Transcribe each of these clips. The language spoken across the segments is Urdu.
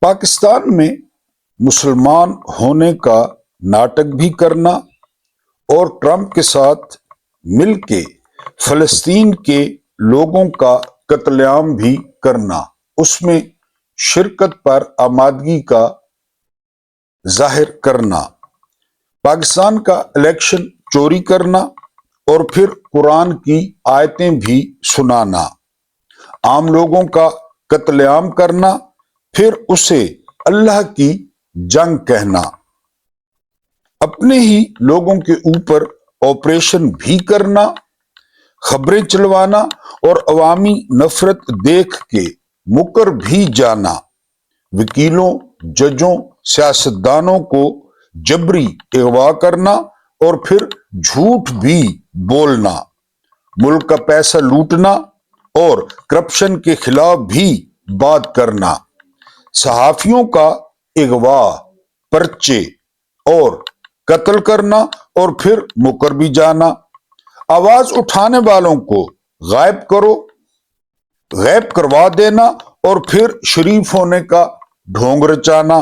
پاکستان میں مسلمان ہونے کا ناٹک بھی کرنا اور ٹرمپ کے ساتھ مل کے فلسطین کے لوگوں کا قتل عام بھی کرنا، اس میں شرکت پر آمادگی کا ظاہر کرنا، پاکستان کا الیکشن چوری کرنا اور پھر قرآن کی آیتیں بھی سنانا، عام لوگوں کا قتل عام کرنا، پھر اسے اللہ کی جنگ کہنا، اپنے ہی لوگوں کے اوپر آپریشن بھی کرنا، خبریں چلوانا اور عوامی نفرت دیکھ کے مکر بھی جانا، وکیلوں، ججوں، سیاستدانوں کو جبری اغوا کرنا اور پھر جھوٹ بھی بولنا، ملک کا پیسہ لوٹنا اور کرپشن کے خلاف بھی بات کرنا، صحافیوں کا اغوا، پرچے اور قتل کرنا اور پھر مکر بھی جانا، آواز اٹھانے والوں کو غائب کروا دینا اور پھر شریف ہونے کا ڈھونگ رچانا۔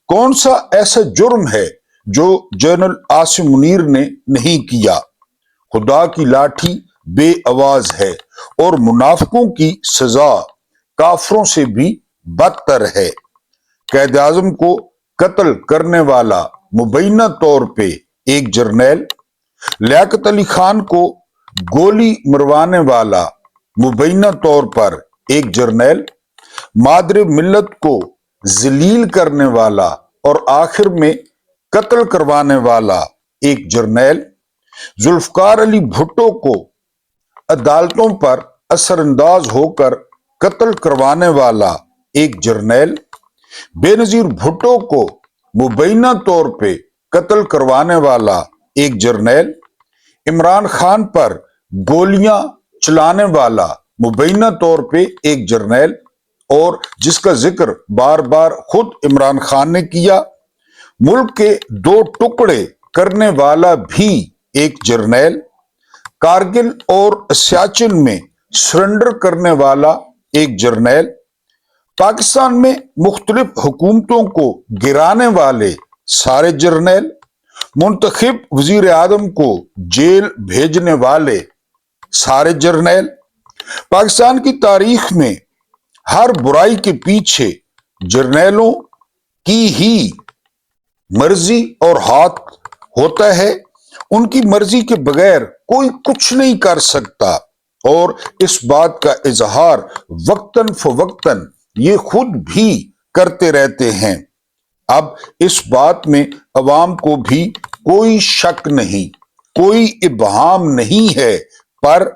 کون سا ایسا جرم ہے جو جنرل عاصم منیر نے نہیں کیا؟ خدا کی لاٹھی بے آواز ہے اور منافقوں کی سزا کافروں سے بھی بدتر ہے۔ قائد اعظم کو قتل کرنے والا مبینہ طور پہ ایک جرنیل، لیاقت علی خان کو گولی مروانے والا مبینہ طور پر ایک جرنیل، مادر ملت کو ذلیل کرنے والا اور آخر میں قتل کروانے والا ایک جرنیل، ذوالفقار علی بھٹو کو عدالتوں پر اثر انداز ہو کر قتل کروانے والا ایک جرنیل، بے نظیر بھٹو کو مبینہ طور پہ قتل کروانے والا ایک جرنیل، عمران خان پر گولیاں چلانے والا مبینہ طور پہ ایک جرنیل اور جس کا ذکر بار بار خود عمران خان نے کیا، ملک کے 2 ٹکڑے کرنے والا بھی ایک جرنیل، کارگل اور سیاچن میں سرنڈر کرنے والا ایک جرنیل، پاکستان میں مختلف حکومتوں کو گرانے والے سارے جرنیل، منتخب وزیر اعظم کو جیل بھیجنے والے سارے جرنیل، پاکستان کی تاریخ میں ہر برائی کے پیچھے جرنیلوں کی ہی مرضی اور ہاتھ ہوتا ہے، ان کی مرضی کے بغیر کوئی کچھ نہیں کر سکتا اور اس بات کا اظہار وقتاً فوقتاً یہ خود بھی کرتے رہتے ہیں۔ اب اس بات میں عوام کو بھی کوئی شک نہیں، کوئی ابہام نہیں ہے، پر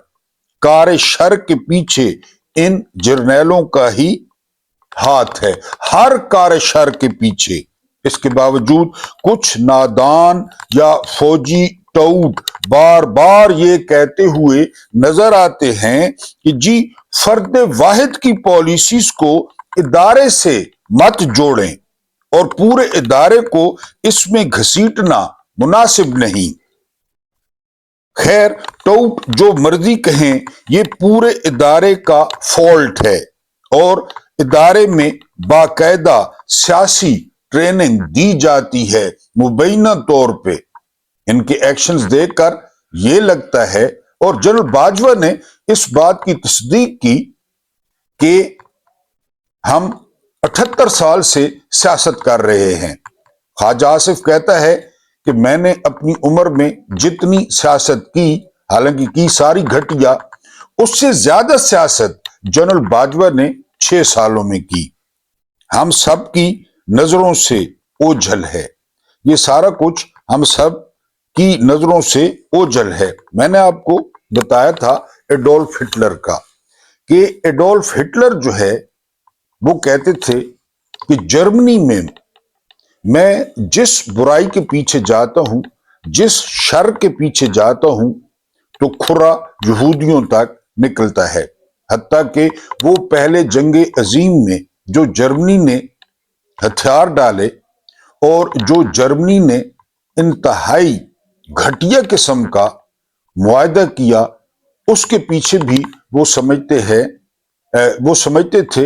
کار شر کے پیچھے ان جرنیلوں کا ہی ہاتھ ہے، ہر کار شر کے پیچھے۔ اس کے باوجود کچھ نادان یا فوجی ٹاؤٹ بار بار یہ کہتے ہوئے نظر آتے ہیں کہ جی فرد واحد کی پالیسیز کو ادارے سے مت جوڑیں اور پورے ادارے کو اس میں گھسیٹنا مناسب نہیں۔ خیر، ٹاؤٹ جو مرضی کہیں، یہ پورے ادارے کا فالٹ ہے اور ادارے میں باقاعدہ سیاسی ٹریننگ دی جاتی ہے مبینہ طور پہ۔ ان کے ایکشنز دیکھ کر یہ لگتا ہے، اور جنرل باجوہ نے اس بات کی تصدیق کی کہ ہم 78 سال سے سیاست کر رہے ہیں۔ خواجہ آصف کہتا ہے کہ میں نے اپنی عمر میں جتنی سیاست کی، حالانکہ کی ساری گھٹیا، اس سے زیادہ سیاست جنرل باجوہ نے 6 سالوں میں کی۔ ہم سب کی نظروں سے اوجھل ہے، یہ سارا کچھ ہم سب کی نظروں سے اوجھل ہے۔ میں نے آپ کو بتایا تھا ایڈولف ہٹلر کا، کہ ایڈولف ہٹلر جو ہے وہ کہتے تھے کہ جرمنی میں جس برائی کے پیچھے جاتا ہوں، جس شر کے پیچھے جاتا ہوں، تو کھرا یہودیوں تک نکلتا ہے۔ حتیٰ کہ وہ پہلے جنگ عظیم میں جو جرمنی نے ہتھیار ڈالے اور جو جرمنی نے انتہائی گھٹیا قسم کا معاہدہ کیا، اس کے پیچھے بھی وہ سمجھتے تھے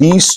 30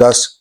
10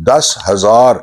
10,000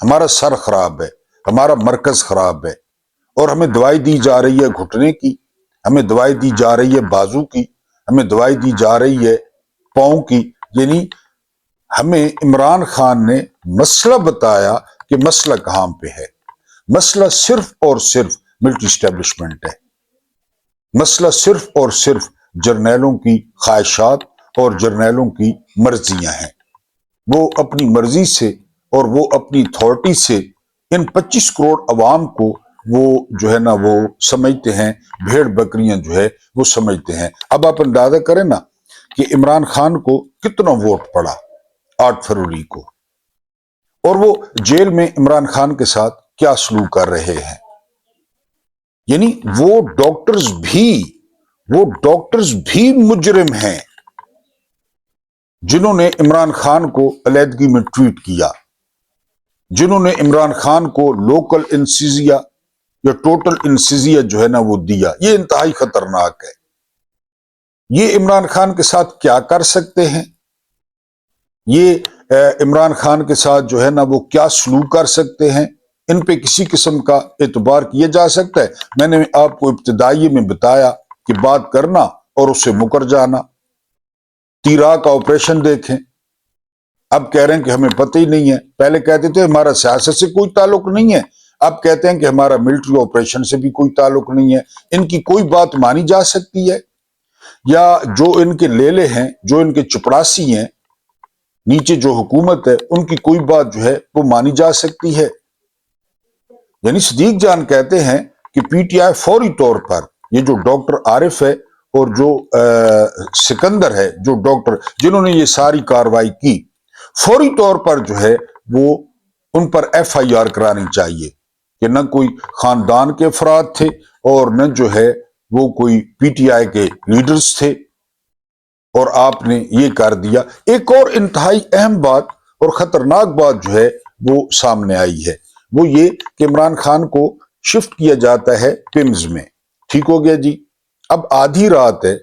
ہمارا سر خراب ہے، ہمارا مرکز خراب ہے، اور ہمیں دوائی دی جا رہی ہے گھٹنے کی، ہمیں دوائی دی جا رہی ہے بازو کی، ہمیں دوائی دی جا رہی ہے پاؤں کی۔ یعنی ہمیں عمران خان نے مسئلہ بتایا کہ مسئلہ کہاں پہ ہے۔ مسئلہ صرف اور صرف ملٹری اسٹیبلشمنٹ ہے، مسئلہ صرف اور صرف جرنیلوں کی خواہشات اور جرنیلوں کی مرضیاں ہیں۔ وہ اپنی مرضی سے اور وہ اپنی اتھارٹی سے ان 25 کروڑ عوام کو وہ جو ہے نا وہ سمجھتے ہیں، بھیڑ بکریاں جو ہے وہ سمجھتے ہیں۔ اب آپ اندازہ کریں نا کہ عمران خان کو کتنا ووٹ پڑا 8 فروری کو، اور وہ جیل میں عمران خان کے ساتھ کیا سلوک کر رہے ہیں۔ یعنی وہ ڈاکٹرز بھی مجرم ہیں جنہوں نے عمران خان کو علیحدگی میں ٹویٹ کیا، جنہوں نے عمران خان کو لوکل انسیزیا یا ٹوٹل انسیزیا جو ہے نا وہ دیا۔ یہ انتہائی خطرناک ہے۔ یہ عمران خان کے ساتھ کیا کر سکتے ہیں، یہ عمران خان کے ساتھ جو ہے نا وہ کیا سلوک کر سکتے ہیں، ان پہ کسی قسم کا اعتبار کیا جا سکتا ہے؟ میں نے آپ کو ابتدائی میں بتایا کہ بات کرنا اور اس سے مکر جانا۔ تیرا کا آپریشن دیکھیں، اب کہہ رہے ہیں کہ ہمیں پتہ ہی نہیں ہے۔ پہلے کہتے تھے ہمارا سیاست سے کوئی تعلق نہیں ہے، اب کہتے ہیں کہ ہمارا ملٹری آپریشن سے بھی کوئی تعلق نہیں ہے۔ ان کی کوئی بات مانی جا سکتی ہے؟ یا جو ان کے لیلے ہیں، جو ان کے چپڑاسی ہیں، نیچے جو حکومت ہے، ان کی کوئی بات جو ہے وہ مانی جا سکتی ہے؟ یعنی صدیق جان کہتے ہیں کہ پی ٹی آئی فوری طور پر یہ جو ڈاکٹر عارف ہے اور جو سکندر ہے، جو ڈاکٹر جنہوں نے یہ ساری کاروائی کی، فوری طور پر جو ہے وہ ان پر ایف آئی آر کرانی چاہیے کہ نہ کوئی خاندان کے افراد تھے اور نہ جو ہے وہ کوئی پی ٹی آئی کے لیڈرز تھے، اور آپ نے یہ کر دیا۔ ایک اور انتہائی اہم بات اور خطرناک بات جو ہے وہ سامنے آئی ہے، وہ یہ کہ عمران خان کو شفٹ کیا جاتا ہے پمز میں۔ ٹھیک ہو گیا جی، اب آدھی رات ہے،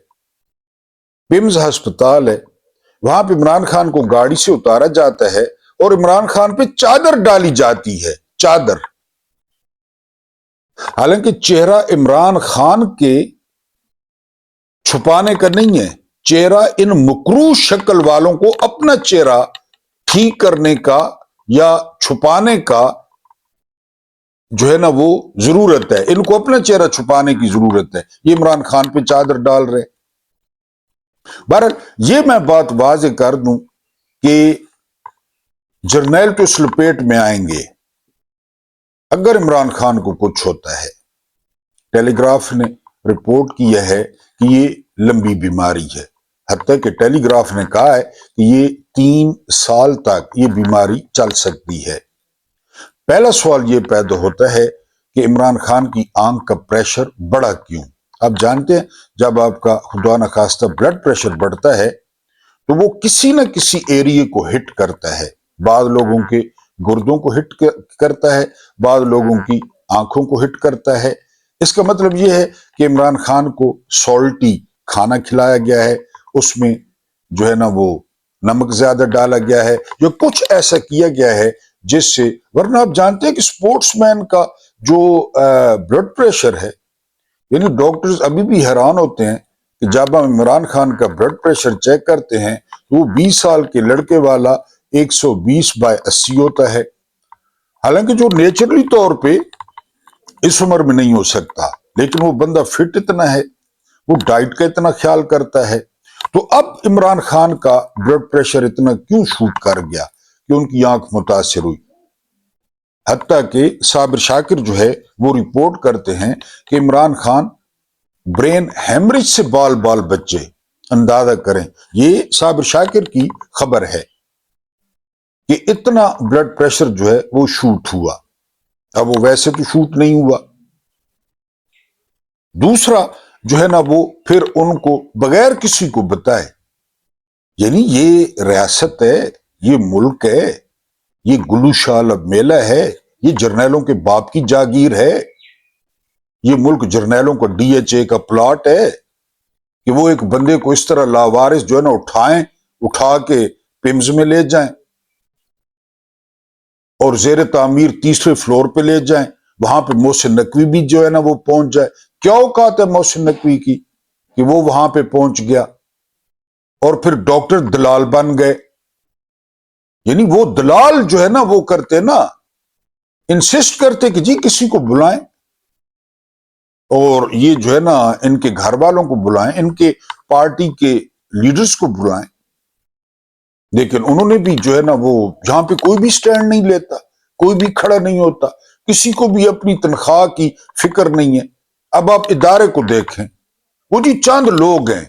پمز ہسپتال ہے، وہاں پہ عمران خان کو گاڑی سے اتارا جاتا ہے اور عمران خان پہ چادر ڈالی جاتی ہے، چادر۔ حالانکہ چہرہ عمران خان کے چھپانے کا نہیں ہے، چہرہ ان مکروہ شکل والوں کو اپنا چہرہ ٹھیک کرنے کا یا چھپانے کا جو ہے نا وہ ضرورت ہے۔ ان کو اپنا چہرہ چھپانے کی ضرورت ہے، یہ عمران خان پہ چادر ڈال رہے۔ بہرحال یہ میں بات واضح کر دوں کہ جرنیل تو اس لپیٹ میں آئیں گے اگر عمران خان کو کچھ ہوتا ہے۔ ٹیلی گراف نے رپورٹ کی ہے کہ یہ لمبی بیماری ہے، حتیٰ کہ ٹیلی گراف نے کہا ہے کہ یہ 3 سال تک یہ بیماری چل سکتی ہے۔ پہلا سوال یہ پیدا ہوتا ہے کہ عمران خان کی آنکھ کا پریشر بڑھا کیوں؟ آپ جانتے ہیں جب آپ کا خدا نخواستہ بلڈ پریشر بڑھتا ہے تو وہ کسی نہ کسی ایریے کو ہٹ کرتا ہے، بعض لوگوں کے گردوں کو ہٹ کرتا ہے، بعض لوگوں کی آنکھوں کو ہٹ کرتا ہے۔ اس کا مطلب یہ ہے کہ عمران خان کو سالٹی کھانا کھلایا گیا ہے، اس میں جو ہے نا وہ نمک زیادہ ڈالا گیا ہے، جو کچھ ایسا کیا گیا ہے جس سے، ورنہ آپ جانتے ہیں کہ سپورٹس مین کا جو بلڈ پریشر ہے، یعنی ڈاکٹرز ابھی بھی حیران ہوتے ہیں کہ جب ہم عمران خان کا بلڈ پریشر چیک کرتے ہیں تو وہ 20 سال کے لڑکے والا 120/80 ہوتا ہے، حالانکہ جو نیچرلی طور پہ اس عمر میں نہیں ہو سکتا، لیکن وہ بندہ فٹ اتنا ہے، وہ ڈائٹ کا اتنا خیال کرتا ہے۔ تو اب عمران خان کا بلڈ پریشر اتنا کیوں شوٹ کر گیا کہ ان کی آنکھ متاثر ہوئی؟ حتیٰ کہ صابر شاکر جو ہے وہ رپورٹ کرتے ہیں کہ عمران خان برین ہیمریج سے بال بچے۔ اندازہ کریں، یہ صابر شاکر کی خبر ہے کہ اتنا بلڈ پریشر جو ہے وہ شوٹ ہوا۔ اب وہ ویسے تو شوٹ نہیں ہوا۔ دوسرا جو ہے نا وہ پھر ان کو بغیر کسی کو بتائے، یعنی یہ ریاست ہے، یہ ملک ہے، یہ گلو شال اب میلہ ہے، یہ جرنیلوں کے باپ کی جاگیر ہے، یہ ملک جرنیلوں کا ڈی ایچ اے کا پلاٹ ہے کہ وہ ایک بندے کو اس طرح لاوارث جو ہے نا اٹھا کے پمز میں لے جائیں اور زیر تعمیر تیسرے فلور پہ لے جائیں, وہاں پہ محسن نقوی بھی جو ہے نا وہ پہنچ جائے. کیا اوقات ہے محسن نقوی کی کہ وہ وہاں پہ پہنچ گیا, اور پھر ڈاکٹر دلال بن گئے. یعنی وہ دلال جو ہے نا وہ کرتے نا, انسسٹ کرتے کہ جی کسی کو بلائیں, اور یہ جو ہے نا ان کے گھر والوں کو بلائیں, ان کے پارٹی کے لیڈرز کو بلائیں. لیکن انہوں نے بھی جو ہے نا وہ جہاں پہ کوئی بھی سٹینڈ نہیں لیتا, کوئی بھی کھڑا نہیں ہوتا, کسی کو بھی اپنی تنخواہ کی فکر نہیں ہے. اب آپ ادارے کو دیکھیں, وہ جی چند لوگ ہیں,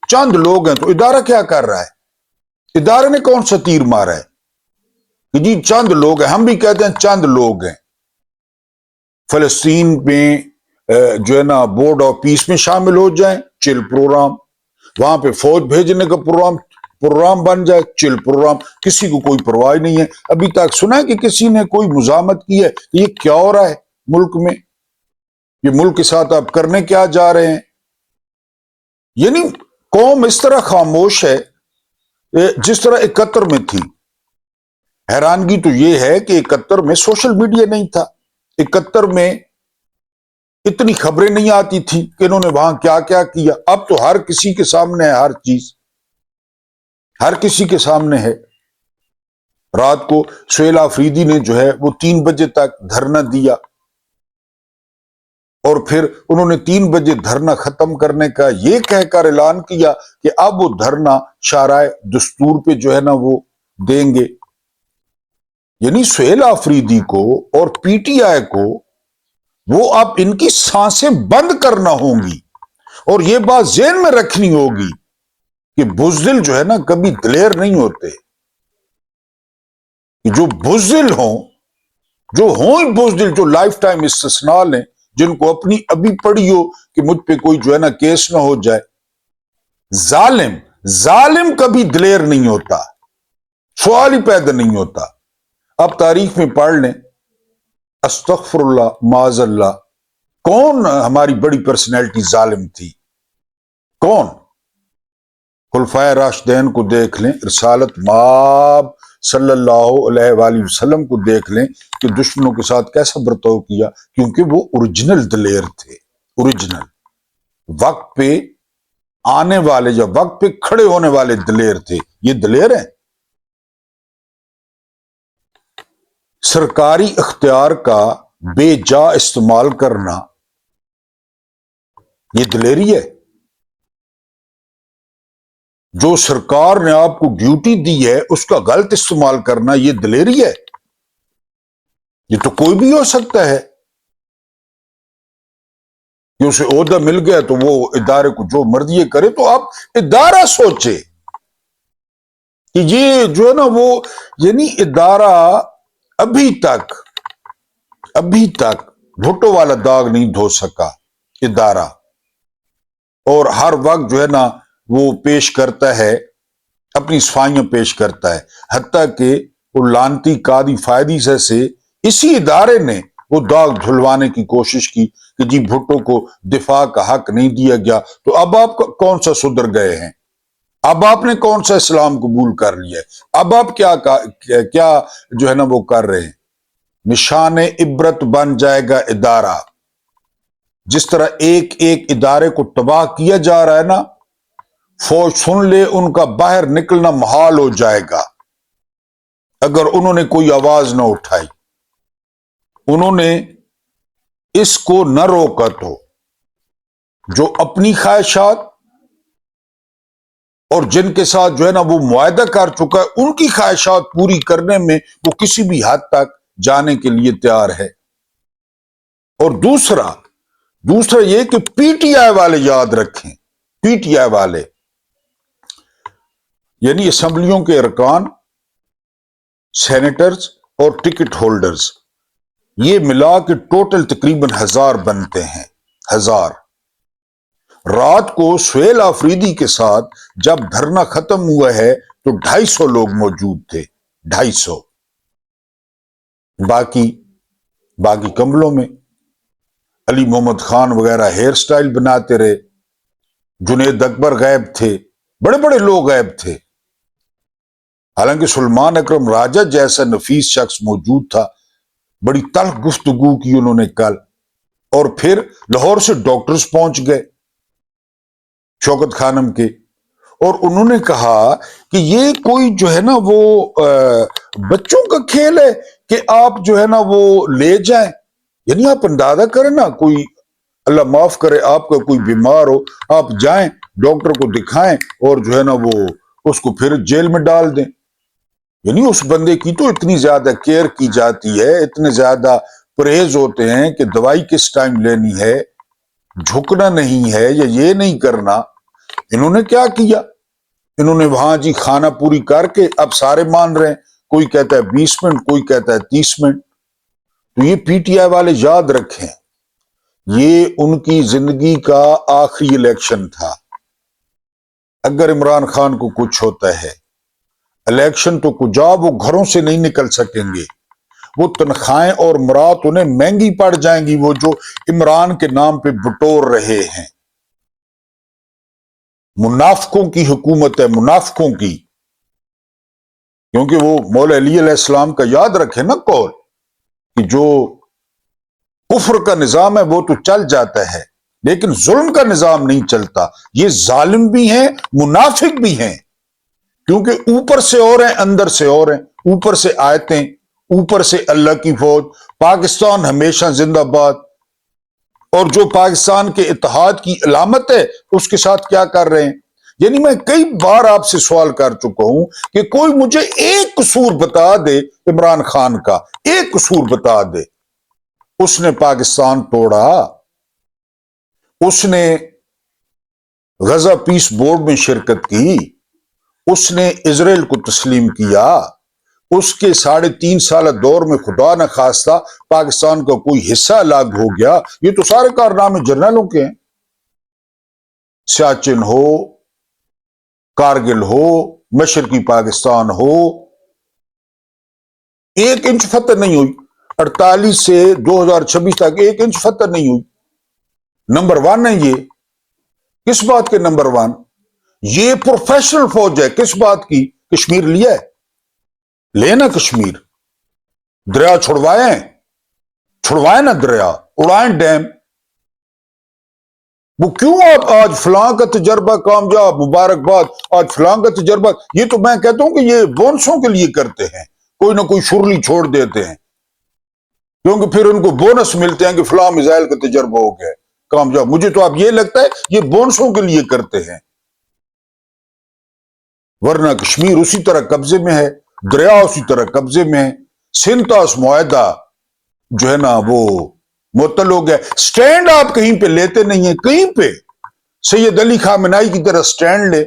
چند لوگ ہیں, تو ادارہ کیا کر رہا ہے؟ ادارے نے کون سا تیر مارا ہے کہ جی چند لوگ ہیں؟ ہم بھی کہتے ہیں چند لوگ ہیں. فلسطین میں جو ہے نا بورڈ آف پیس میں شامل ہو جائیں, چل پروگرام. وہاں پہ فوج بھیجنے کا پروگرام بن جائے, چل پروگرام. کسی کو کوئی پرواہ نہیں ہے. ابھی تک سنا ہے کہ کسی نے کوئی مزاحمت کی ہے کہ یہ کیا ہو رہا ہے ملک میں, یہ ملک کے ساتھ آپ کرنے کیا جا رہے ہیں؟ یعنی قوم اس طرح خاموش ہے جس طرح 71 میں تھی. حیرانگی تو یہ ہے کہ 71 میں سوشل میڈیا نہیں تھا, 71 میں اتنی خبریں نہیں آتی تھی کہ انہوں نے وہاں کیا کیا کیا. اب تو ہر کسی کے سامنے ہے, ہر چیز ہر کسی کے سامنے ہے. رات کو سہیل آفریدی نے جو ہے وہ 3 بجے تک دھرنا دیا, اور پھر انہوں نے 3 بجے دھرنا ختم کرنے کا یہ کہہ کر اعلان کیا کہ اب وہ دھرنا شارائے دستور پہ جو ہے نا وہ دیں گے. یعنی سہیل آفریدی کو اور پی ٹی آئی کو وہ اب ان کی سانسیں بند کرنا ہوں گی, اور یہ بات ذہن میں رکھنی ہوگی کہ بزدل جو ہے نا کبھی دلیر نہیں ہوتے. جو بزدل ہوں, جو ہوں ہی بزدل, جو لائف ٹائم استثناء لیں, جن کو اپنی ابھی پڑی ہو کہ مجھ پہ کوئی جو ہے نا کیس نہ ہو جائے. ظالم کبھی دلیر نہیں ہوتا, سوال ہی پیدا نہیں ہوتا. اب تاریخ میں پڑھ لیں, استغفر اللہ معاذ اللہ, کون ہماری بڑی پرسنالٹی ظالم تھی؟ کون؟ خلفائے راشدین کو دیکھ لیں, رسالت مآب صلی اللہ علیہ وآلہ وسلم کو دیکھ لیں کہ دشمنوں کے ساتھ کیسا برتاؤ کیا, کیونکہ وہ اوریجنل دلیر تھے. اوریجنل وقت پہ آنے والے یا وقت پہ کھڑے ہونے والے دلیر تھے. یہ دلیر ہیں. سرکاری اختیار کا بے جا استعمال کرنا یہ دلیری ہے. جو سرکار نے آپ کو ڈیوٹی دی ہے اس کا غلط استعمال کرنا یہ دلیری ہے. یہ تو کوئی بھی ہو سکتا ہے کہ اسے عہدہ مل گیا تو وہ ادارے کو جو مرضی کرے. تو آپ ادارہ سوچے کہ یہ جو ہے نا وہ, یعنی ادارہ ابھی تک بھٹو والا داغ نہیں دھو سکا ادارہ, اور ہر وقت جو ہے نا وہ پیش کرتا ہے, اپنی صفائیاں پیش کرتا ہے. حتیٰ کہ وہ لانتی قاضی فائدی سے اسی ادارے نے وہ داغ دھلوانے کی کوشش کی کہ جی بھٹو کو دفاع کا حق نہیں دیا گیا. تو اب آپ کون سا سدھر گئے ہیں؟ اب آپ نے کون سا اسلام قبول کر لیا ہے؟ اب آپ کیا جو ہے نا وہ کر رہے ہیں؟ نشان عبرت بن جائے گا ادارہ. جس طرح ایک ایک ادارے کو تباہ کیا جا رہا ہے نا, فوج سن لے ان کا باہر نکلنا محال ہو جائے گا اگر انہوں نے کوئی آواز نہ اٹھائی, انہوں نے اس کو نہ روکا. تو جو اپنی خواہشات اور جن کے ساتھ جو ہے نا وہ معاہدہ کر چکا ہے ان کی خواہشات پوری کرنے میں وہ کسی بھی حد تک جانے کے لیے تیار ہے. اور دوسرا یہ کہ پی ٹی آئی والے یاد رکھیں, پی ٹی آئی والے یعنی اسمبلیوں کے ارکان, سینیٹرز اور ٹکٹ ہولڈرز, یہ ملا کے ٹوٹل تقریباً 1000 بنتے ہیں. 1000. رات کو سہیل آفریدی کے ساتھ جب دھرنا ختم ہوا ہے تو 250 لوگ موجود تھے. 250. باقی کمروں میں علی محمد خان وغیرہ ہیئر سٹائل بناتے رہے. جنید اکبر غائب تھے, بڑے بڑے لوگ غائب تھے. حالانکہ سلمان اکرم راجہ جیسا نفیس شخص موجود تھا. بڑی تلخ گفتگو کی انہوں نے کل. اور پھر لاہور سے ڈاکٹرز پہنچ گئے شوکت خانم کے, اور انہوں نے کہا کہ یہ کوئی جو ہے نا وہ بچوں کا کھیل ہے کہ آپ جو ہے نا وہ لے جائیں. یعنی آپ اندازہ کریں نا, کوئی اللہ معاف کرے آپ کا کوئی بیمار ہو, آپ جائیں ڈاکٹر کو دکھائیں اور جو ہے نا وہ اس کو پھر جیل میں ڈال دیں. یعنی اس بندے کی تو اتنی زیادہ کیئر کی جاتی ہے, اتنے زیادہ پرہیز ہوتے ہیں کہ دوائی کس ٹائم لینی ہے, جھکنا نہیں ہے یا یہ نہیں کرنا. انہوں نے کیا کیا, انہوں نے وہاں جی کھانا پوری کر کے اب سارے مان رہے ہیں, کوئی کہتا ہے 20 منٹ, کوئی کہتا ہے 30 منٹ. تو یہ پی ٹی آئی والے یاد رکھیں, یہ ان کی زندگی کا آخری الیکشن تھا. اگر عمران خان کو کچھ ہوتا ہے الیکشن تو کجا, وہ گھروں سے نہیں نکل سکیں گے. وہ تنخواہیں اور مراد انہیں مہنگی پڑ جائیں گی, وہ جو عمران کے نام پہ بٹور رہے ہیں. منافقوں کی حکومت ہے, منافقوں کی. کیونکہ وہ مولا علی علیہ السلام کا یاد رکھے نا قول, کہ جو کفر کا نظام ہے وہ تو چل جاتا ہے لیکن ظلم کا نظام نہیں چلتا. یہ ظالم بھی ہیں, منافق بھی ہیں, کیونکہ اوپر سے اور ہیں اندر سے اور ہیں. اوپر سے آیتیں, اوپر سے اللہ کی فوج, پاکستان ہمیشہ زندہ باد, اور جو پاکستان کے اتحاد کی علامت ہے اس کے ساتھ کیا کر رہے ہیں. یعنی میں کئی بار آپ سے سوال کر چکا ہوں کہ کوئی مجھے ایک قصور بتا دے عمران خان کا, ایک قصور بتا دے. اس نے پاکستان توڑا, اس نے غزہ پیس بورڈ میں شرکت کی, اس نے اسرائیل کو تسلیم کیا, اس کے 3.5 سالہ دور میں خدا نہ خواستہ پاکستان کا کوئی حصہ الگ ہو گیا. یہ تو سارے کارنامے جرنیلوں کے ہیں. سیاچن ہو, کارگل ہو, مشرقی پاکستان ہو, 1 انچ فتح نہیں ہوئی. 48 سے 2026 تک 1 انچ فتح نہیں ہوئی. نمبر 1 ہے یہ. کس بات کے نمبر 1؟ یہ پروفیشنل فوج ہے. کس بات کی؟ کشمیر لیا ہے, لینا کشمیر, دریا چھڑوائیں نا دریا, اڑائیں ڈیم. وہ کیوں آپ آج فلاں کا تجربہ کامیاب, مبارکباد, آج فلاں کا تجربہ, یہ تو میں کہتا ہوں کہ یہ بونسوں کے لیے کرتے ہیں, کوئی نہ کوئی شرلی چھوڑ دیتے ہیں کیونکہ پھر ان کو بونس ملتے ہیں کہ فلاں میزائل کا تجربہ ہو گیا کامیاب. مجھے تو اب یہ لگتا ہے یہ بونسوں کے لیے کرتے ہیں, ورنہ کشمیر اسی طرح قبضے میں ہے, دریا اسی طرح قبضے میں ہے. سنتاس معاہدہ جو ہے نا وہ معطل ہو گیا. سٹینڈ آپ کہیں پہ لیتے نہیں ہیں, کہیں پہ. سید علی خامنائی کی طرح سٹینڈ لے.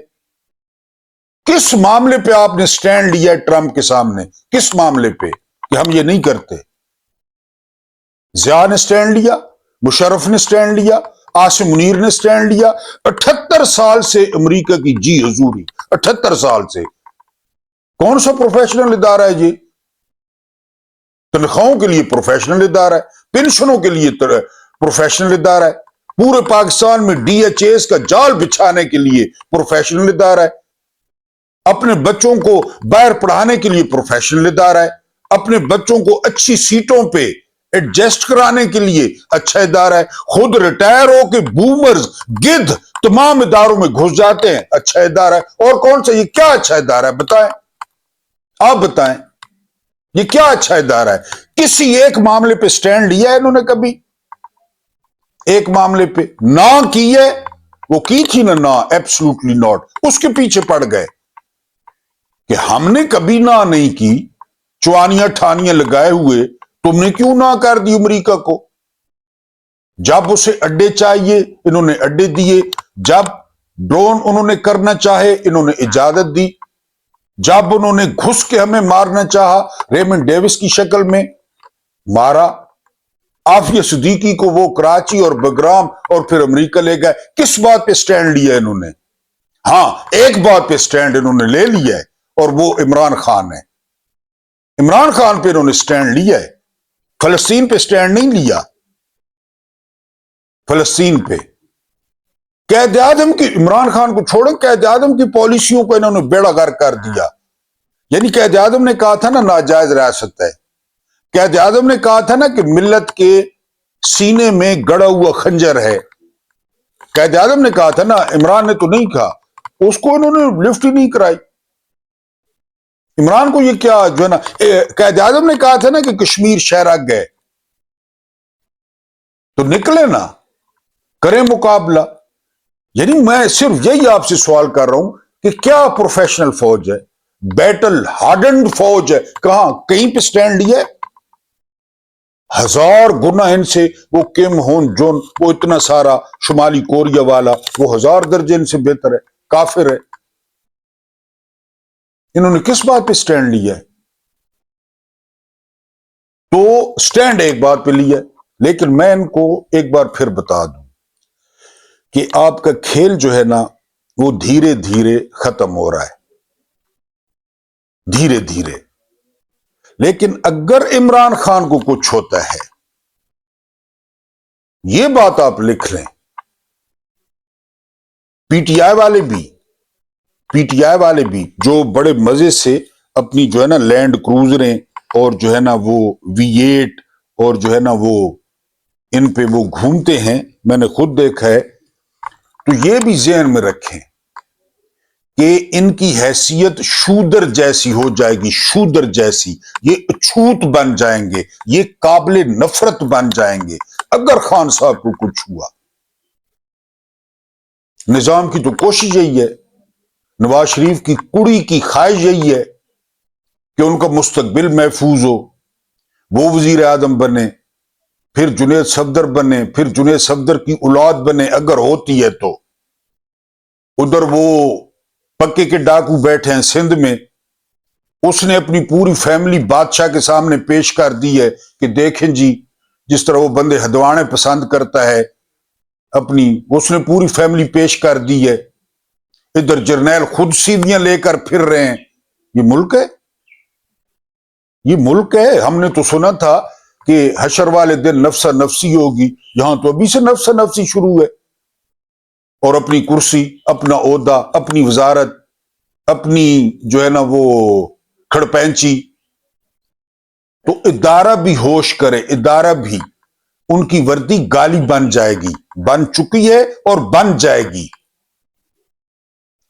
کس معاملے پہ آپ نے سٹینڈ لیا ٹرمپ کے سامنے, کس معاملے پہ کہ ہم یہ نہیں کرتے؟ ضیاء نے سٹینڈ لیا, مشرف نے سٹینڈ لیا, عاصم منیر نے سٹینڈ لیا. 78 سال سے امریکہ کی جی حضوری, 78 سال سے. کون سا پروفیشنل ادارہ ہے یہ؟ تنخواہوں کے لیے پروفیشنل ادارہ ہے, پینشنوں کے لیے پروفیشنل ادارہ ہے, پورے پاکستان میں ڈی ایچ ایس کا جال بچھانے کے لیے پروفیشنل ادارہ ہے, اپنے بچوں کو باہر پڑھانے کے لیے پروفیشنل ادارہ ہے, اپنے بچوں کو اچھی سیٹوں پہ ایڈجسٹ کرانے کے لیے اچھا ادارہ ہے. خود ریٹائر ہو کے بومرز گدھ تمام اداروں میں گھس جاتے ہیں, اچھا ادارہ ہے. اور کون سا, یہ کیا اچھا ادارہ ہے بتائیں, آپ بتائیں یہ کیا اچھا ادارہ ہے؟ کسی ایک معاملے پہ سٹینڈ لیا ہے انہوں نے کبھی؟ ایک معاملے پہ نہ کی ہے, وہ کی تھی نا ایبسلوٹلی ناٹ, اس کے پیچھے پڑ گئے کہ ہم نے کبھی نہ نہیں کی, چوانیاں ٹھانیاں لگائے ہوئے, تم نے کیوں نہ کر دی امریکہ کو؟ جب اسے اڈے چاہیے انہوں نے اڈے دیے, جب ڈرون انہوں نے کرنا چاہے انہوں نے اجازت دی, جب انہوں نے گھس کے ہمیں مارنا چاہا ریمنڈ ڈیوس کی شکل میں مارا. عافیہ صدیقی کو وہ کراچی اور بگرام اور پھر امریکہ لے گئے. کس بات پہ سٹینڈ لیا انہوں نے؟ ہاں ایک بات پہ سٹینڈ انہوں نے لے لیا ہے, اور وہ عمران خان ہے. عمران خان پہ انہوں نے سٹینڈ لیا ہے, فلسطین پہ سٹینڈ نہیں لیا. فلسطین پہ قید اعظم کی, عمران خان کو چھوڑیں, قید اعظم کی پالیسیوں کو انہوں نے بیڑا غرق کر دیا. یعنی قائد اعظم نے کہا تھا نا ناجائز ریاست ہے، قائد اعظم نے کہا تھا نا کہ ملت کے سینے میں گڑا ہوا خنجر ہے، قائد اعظم نے کہا تھا نا، عمران نے تو نہیں کہا، اس کو انہوں نے لفٹ ہی نہیں کرائی۔ عمران کو یہ کیا جو ہے نا، قائد اعظم نے کہا تھا نا کہ کشمیر شہراگ گئے، تو نکلے نا، کریں مقابلہ۔ یعنی میں صرف یہی آپ سے سوال کر رہا ہوں کہ کیا پروفیشنل فوج ہے، بیٹل ہارڈنڈ فوج ہے، کہاں کہیں پہ سٹینڈ لیا ہے؟ 1000 گنا ان سے، وہ کم ہون جون، وہ اتنا سارا شمالی کوریا والا، وہ 1000 درجے ان سے بہتر ہے، کافر ہے۔ انہوں نے کس بات پہ سٹینڈ لیا ہے؟ تو سٹینڈ ایک بات پہ لیا ہے، لیکن میں ان کو ایک بار پھر بتا دوں کہ آپ کا کھیل جو ہے نا وہ دھیرے دھیرے ختم ہو رہا ہے، دھیرے دھیرے۔ لیکن اگر عمران خان کو کچھ ہوتا ہے، یہ بات آپ لکھ لیں، پی ٹی آئی والے بھی جو بڑے مزے سے اپنی جو ہے نا لینڈ کروزریں اور جو ہے نا وہ V8 اور جو ہے نا وہ ان پہ وہ گھومتے ہیں، میں نے خود دیکھا ہے، تو یہ بھی ذہن میں رکھیں کہ ان کی حیثیت شودر جیسی ہو جائے گی، شودر جیسی، یہ اچھوت بن جائیں گے، یہ قابل نفرت بن جائیں گے اگر خان صاحب کو کچھ ہوا۔ نظام کی تو کوشش یہی ہے، نواز شریف کی کڑی کی خواہش یہی ہے کہ ان کا مستقبل محفوظ ہو، وہ وزیر اعظم بنے، پھر جنید صفدر بنے، پھر جنید صفدر کی اولاد بنے اگر ہوتی ہے تو۔ ادھر وہ پکے کے ڈاکو بیٹھے ہیں سندھ میں، اس نے اپنی پوری فیملی بادشاہ کے سامنے پیش کر دی ہے کہ دیکھیں جی، جس طرح وہ بندے ہدوانے پسند کرتا ہے اپنی، اس نے پوری فیملی پیش کر دی ہے۔ ادھر جرنیل خود سیدیاں لے کر پھر رہے ہیں۔ یہ ملک ہے، یہ ملک ہے۔ ہم نے تو سنا تھا کہ حشر والے دن نفسا نفسی ہوگی، یہاں تو ابھی سے نفسا نفسی شروع ہے، اور اپنی کرسی، اپنا عہدہ، اپنی وزارت، اپنی جو ہے نا وہ کھڑپینچی۔ تو ادارہ بھی ہوش کرے، ادارہ بھی، ان کی وردی گالی بن جائے گی، بن چکی ہے اور بن جائے گی۔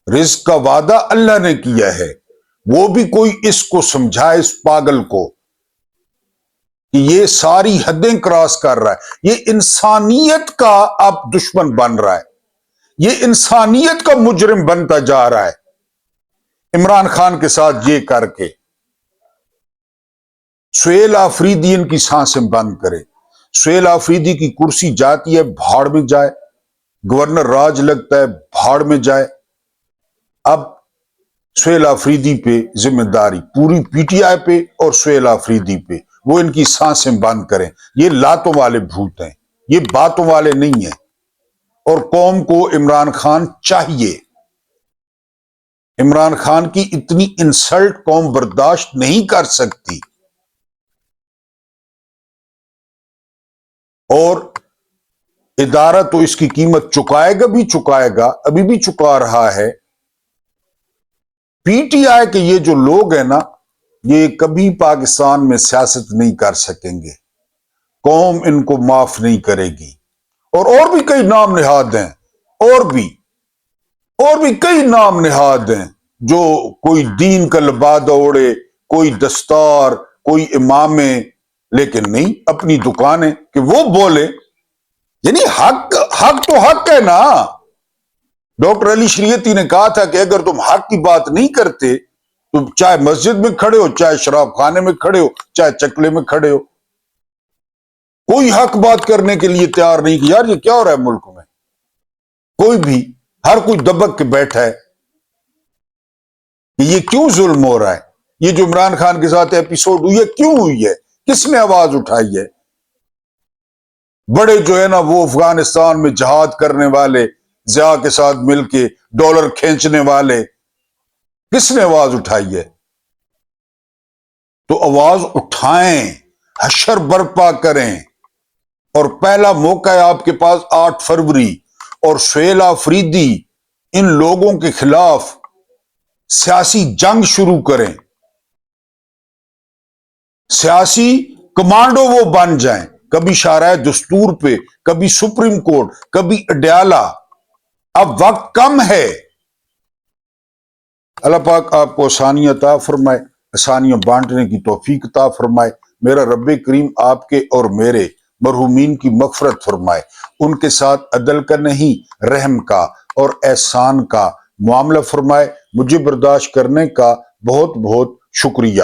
رزق کا وعدہ اللہ نے کیا ہے، وہ بھی کوئی اس کو سمجھائے، اس پاگل کو، کہ یہ ساری حدیں کراس کر رہا ہے، یہ انسانیت کا اب دشمن بن رہا ہے، یہ انسانیت کا مجرم بنتا جا رہا ہے عمران خان کے ساتھ یہ کر کے۔ سہیل آفریدی ان کی سانسیں بند کرے، سہیل آفریدی کی کرسی جاتی ہے بھاڑ میں جائے، گورنر راج لگتا ہے بھاڑ میں جائے۔ اب سہیل آفریدی پہ ذمہ داری پوری پی ٹی آئی پہ اور سہیل آفریدی پہ، وہ ان کی سانسیں بند کریں۔ یہ لاتوں والے بھوت ہیں، یہ باتوں والے نہیں ہیں، اور قوم کو عمران خان چاہیے۔ عمران خان کی اتنی انسلٹ قوم برداشت نہیں کر سکتی، اور ادارہ تو اس کی قیمت چکائے گا بھی چکائے گا، ابھی بھی چکا رہا ہے۔ پی ٹی آئی کے یہ جو لوگ ہیں نا، یہ کبھی پاکستان میں سیاست نہیں کر سکیں گے، قوم ان کو معاف نہیں کرے گی۔ اور بھی کئی نام نہاد ہیں، اور بھی کئی نام نہاد ہیں، جو کوئی دین کا لبادہ اوڑے، کوئی دستار، کوئی امامے، لیکن نہیں، اپنی دکانیں کہ وہ بولے۔ یعنی حق تو حق ہے نا۔ ڈاکٹر علی شریعتی نے کہا تھا کہ اگر تم حق کی بات نہیں کرتے، تو چاہے مسجد میں کھڑے ہو، چاہے شراب خانے میں کھڑے ہو، چاہے چکلے میں کھڑے ہو، کوئی حق بات کرنے کے لیے تیار نہیں کہ یار یہ کیا ہو رہا ہے ملک میں۔ کوئی بھی، ہر کوئی دبک کے بیٹھا ہے کہ یہ کیوں ظلم ہو رہا ہے، یہ جو عمران خان کے ساتھ ایپیسوڈ ہوئی ہے کیوں ہوئی ہے، کس نے آواز اٹھائی ہے؟ بڑے جو ہے نا وہ افغانستان میں جہاد کرنے والے، ضیاء کے ساتھ مل کے ڈالر کھینچنے والے، کس نے آواز اٹھائی ہے؟ تو آواز اٹھائیں، حشر برپا کریں، اور پہلا موقع ہے آپ کے پاس 8 فروری، اور سہیل آفریدی ان لوگوں کے خلاف سیاسی جنگ شروع کریں۔ سیاسی کمانڈو وہ بن جائیں، کبھی شارع دستور پہ، کبھی سپریم کورٹ، کبھی اڈیالہ۔ اب وقت کم ہے۔ اللہ پاک آپ کو آسانیاں عطا فرمائے، آسانیاں بانٹنے کی توفیق عطا فرمائے۔ میرا رب کریم آپ کے اور میرے مرحومین کی مغفرت فرمائے، ان کے ساتھ عدل کا نہیں رحم کا اور احسان کا معاملہ فرمائے۔ مجھے برداشت کرنے کا بہت بہت شکریہ۔